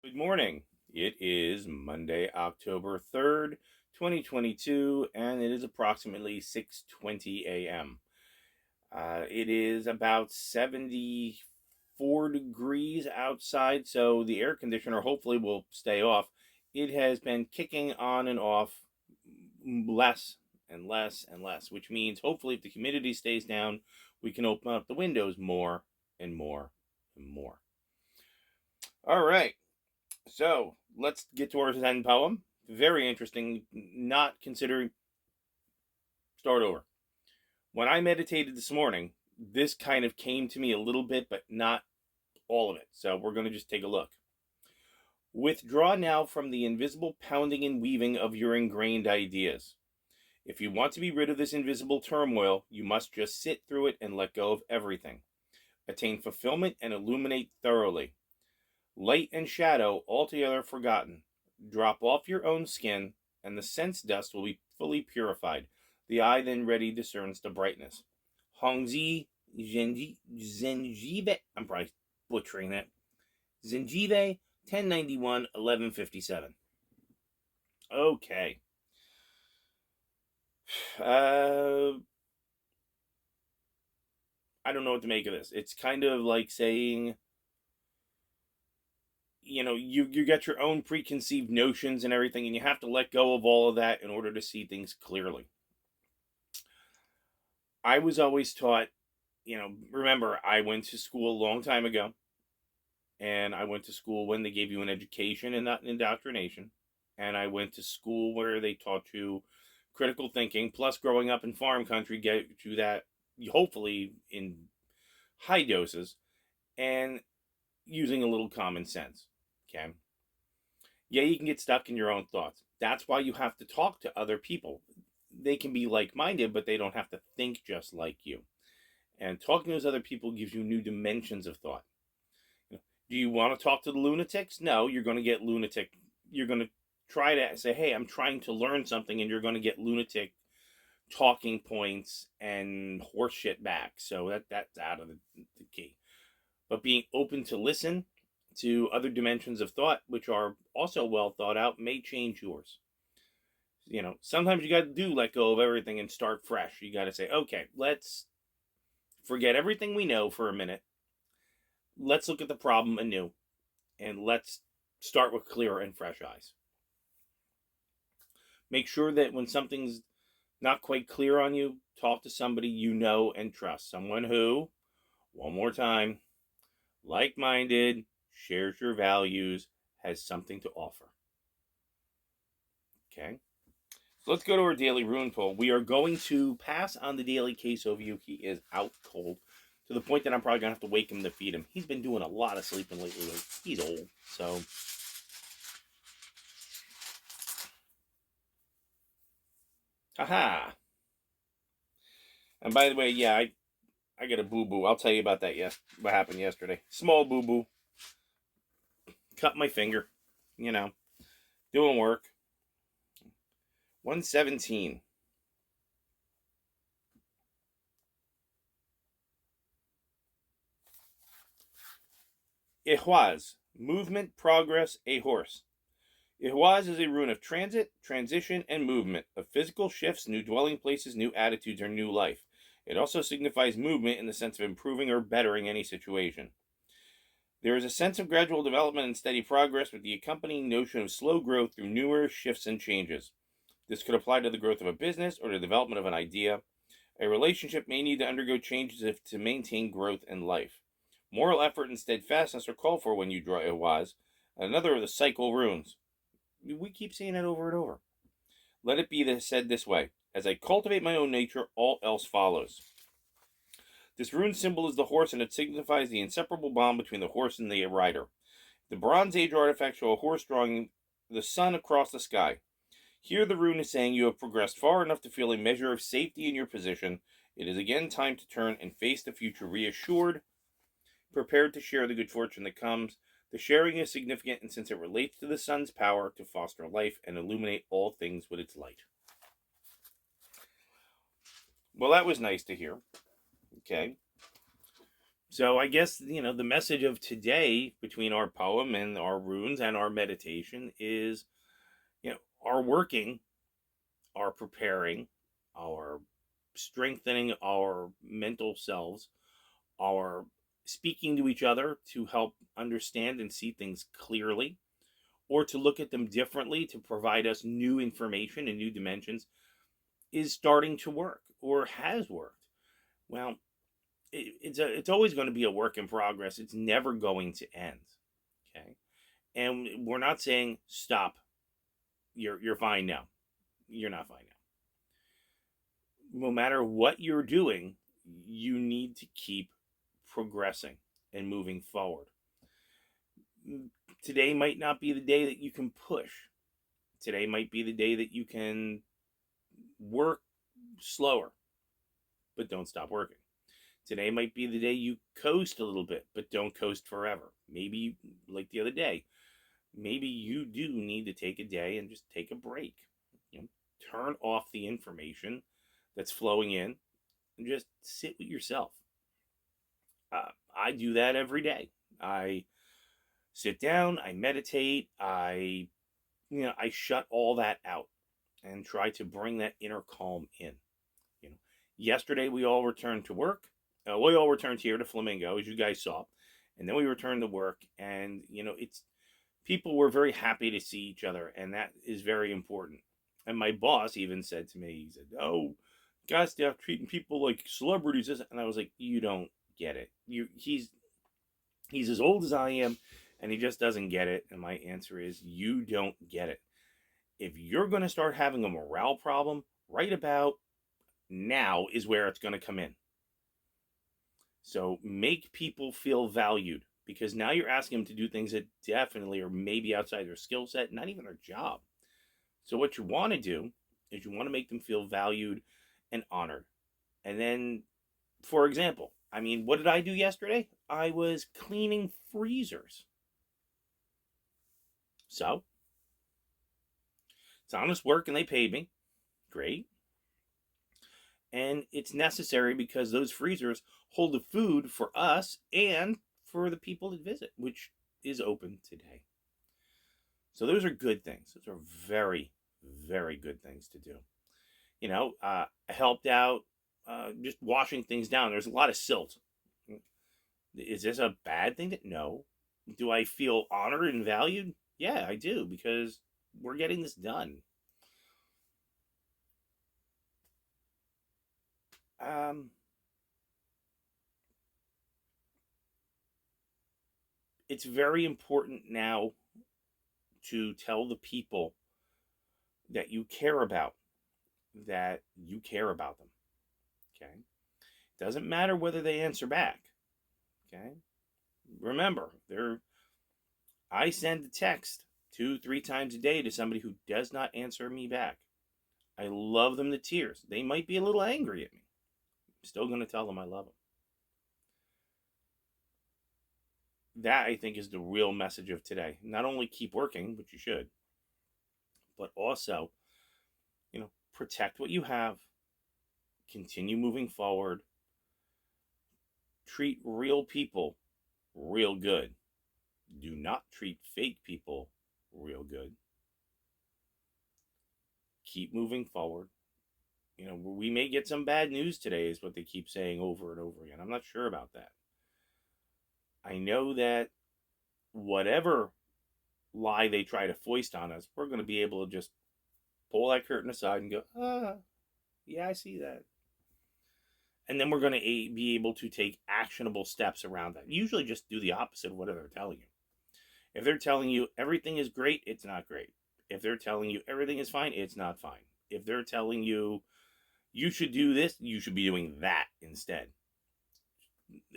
Good morning. It is Monday, October 3rd, 2022, and it is approximately 6:20 a.m. It is about 74 degrees outside, so the air conditioner hopefully will stay off. It has been kicking on and off less and less and less, which means hopefully if the humidity stays down, we can open up the windows more and more and more. All right. So let's get to our Zen poem. Very interesting, not considering. Start over. When I meditated this morning, this kind of came to me a little bit, but not all of it. So we're going to just take a look. Withdraw now from the invisible pounding and weaving of your ingrained ideas. If you want to be rid of this invisible turmoil, you must just sit through it and let go of everything. Attain fulfillment and illuminate thoroughly. Light and shadow altogether forgotten. Drop off your own skin, and the sense dust will be fully purified. The eye then ready discerns the brightness. Hongzi Zenjive, I'm probably butchering that. Zenjive, 1091, 1157. Okay. I don't know what to make of this. It's kind of like saying, you got your own preconceived notions and everything, and you have to let go of all of that in order to see things clearly. I was always taught, remember, I went to school a long time ago, and I went to school when they gave you an education and not an indoctrination. And I went to school where they taught you critical thinking, plus growing up in farm country, get you that, hopefully, in high doses, and using a little common sense. Okay. Yeah, you can get stuck in your own thoughts. That's why you have to talk to other people. They can be like minded, but they don't have to think just like you. And talking to those other people gives you new dimensions of thought. Do you want to talk to the lunatics? No, you're going to get lunatic. You're going to try to say, hey, I'm trying to learn something, and you're going to get lunatic talking points and horse shit back. So that's out of the key. But being open to listen to other dimensions of thought, which are also well thought out, may change yours. Sometimes you got to let go of everything and start fresh. You got to say, okay, let's forget everything we know for a minute. Let's look at the problem anew, and let's start with clear and fresh eyes. Make sure that when something's not quite clear on you, talk to somebody you know and trust. Someone who, one more time, like-minded, shares your values, has something to offer. Okay? So let's go to our daily rune poll. We are going to pass on the daily case overview. He is out cold to the point that I'm probably going to have to wake him to feed him. He's been doing a lot of sleeping lately. He's old, so... Haha. And by the way, yeah, I got a boo-boo. I'll tell you about that, what happened yesterday. Small boo-boo. Cut my finger. Doing work. 117. Ihwaz. Movement, progress, a horse. Ihwaz is a rune of transit, transition, and movement, of physical shifts, new dwelling places, new attitudes, or new life. It also signifies movement in the sense of improving or bettering any situation. There is a sense of gradual development and steady progress with the accompanying notion of slow growth through numerous shifts and changes. This could apply to the growth of a business or the development of an idea. A relationship may need to undergo changes to maintain growth in life. Moral effort and steadfastness are called for when you draw Ihwaz, another of the cycle runes. We keep saying it over and over. Let it be said this way: as I cultivate my own nature, all else follows. This rune symbol is the horse, and it signifies the inseparable bond between the horse and the rider. The Bronze Age artifacts show a horse drawing the sun across the sky. Here the rune is saying you have progressed far enough to feel a measure of safety in your position. It is again time to turn and face the future reassured, prepared to share the good fortune that comes. The sharing is significant, and since it relates to the sun's power to foster life and illuminate all things with its light. Well, that was nice to hear. Okay. So I guess, the message of today between our poem and our runes and our meditation is, our working, our preparing, our strengthening our mental selves, our speaking to each other to help understand and see things clearly, or to look at them differently to provide us new information and new dimensions, is starting to work or has worked. Well, it's always going to be a work in progress. It's never going to end. Okay, and we're not saying stop. You're fine now. You're not fine now. No matter what you're doing, you need to keep progressing and moving forward. Today might not be the day that you can push. Today might be the day that you can work slower, but don't stop working. Today might be the day you coast a little bit, but don't coast forever. Maybe, like the other day, maybe you do need to take a day and just take a break. You know, turn off the information that's flowing in and just sit with yourself. I do that every day. I sit down, I meditate, I shut all that out and try to bring that inner calm in. You know, yesterday we all returned to work. We all returned here to Flamingo, as you guys saw, and then we returned to work. And it's people were very happy to see each other, and that is very important. And my boss even said to me, he said, "Oh, guys, they're treating people like celebrities," and I was like, "You don't get it. He's as old as I am, and he just doesn't get it." And my answer is, you don't get it. If you're going to start having a morale problem, right about now is where it's going to come in. So make people feel valued, because now you're asking them to do things that definitely are maybe outside their skill set, not even their job. So what you want to do is you want to make them feel valued and honored. And then, for example, what did I do yesterday? I was cleaning freezers. So it's honest work and they paid me. Great. And it's necessary because those freezers hold the food for us and for the people that visit, which is open today. So those are good things. Those are very, very good things to do. I helped out just washing things down. There's a lot of silt. Is this a bad thing? No. Do I feel honored and valued? Yeah, I do, because we're getting this done. It's very important now to tell the people that you care about that you care about them. Okay? Doesn't matter whether they answer back. Okay? Remember, I send a text 2-3 times a day to somebody who does not answer me back. I love them to tears. They might be a little angry at me. I'm still going to tell them I love them. That, I think, is the real message of today. Not only keep working, which you should, but also, protect what you have, continue moving forward, treat real people real good. Do not treat fake people real good. Keep moving forward. We may get some bad news today, is what they keep saying over and over again. I'm not sure about that. I know that whatever lie they try to foist on us, we're going to be able to just pull that curtain aside and go, yeah, I see that. And then we're going to be able to take actionable steps around that. Usually just do the opposite of what they're telling you. If they're telling you everything is great, it's not great. If they're telling you everything is fine, it's not fine. If they're telling you you should do this, you should be doing that instead.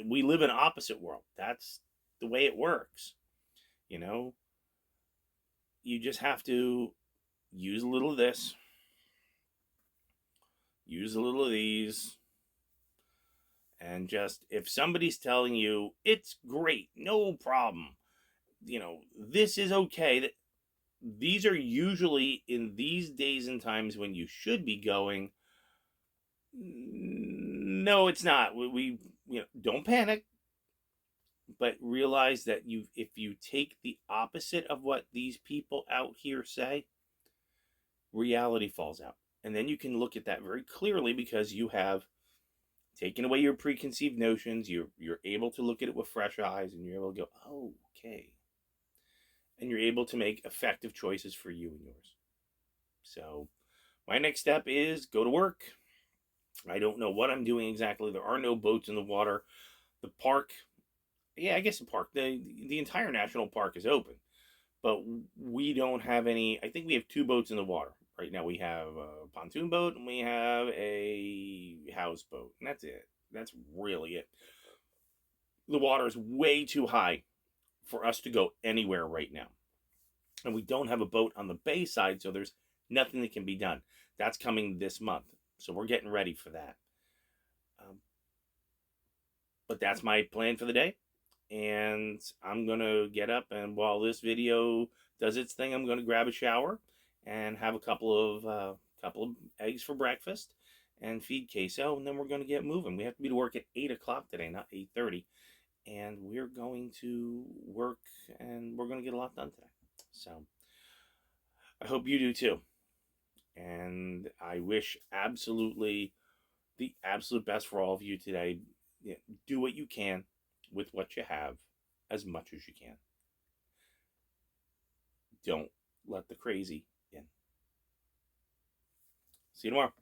We live in an opposite world. That's the way it works. You just have to use a little of this, use a little of these, and just, if somebody's telling you it's great, no problem, this is okay, these are usually in these days and times when you should be going, no, it's not. We don't panic. but realize that if you take the opposite of what these people out here say, reality falls out. And then you can look at that very clearly because you have taken away your preconceived notions. You're able to look at it with fresh eyes, and you're able to go, oh, okay. And you're able to make effective choices for you and yours. So my next step is go to work. I don't know what I'm doing exactly. There are no boats in the water. The park, yeah, I guess the park, the entire national park is open, but we don't have any. I think we have 2 boats in the water right now. We have a pontoon boat and we have a houseboat, and that's it. That's really it. The water is way too high for us to go anywhere right now, and we don't have a boat on the bay side, so there's nothing that can be done. That's coming this month, so we're getting ready for that. But that's my plan for the day, and I'm gonna get up, and while this video does its thing, I'm gonna grab a shower and have a couple of eggs for breakfast and feed Queso, and then we're gonna get moving. We have to be to work at 8 o'clock today, not 8:30, and we're going to work, and we're gonna get a lot done today. So I hope you do too, and I wish absolutely the absolute best for all of you today. Do what you can with what you have as much as you can. Don't let the crazy in. See you tomorrow.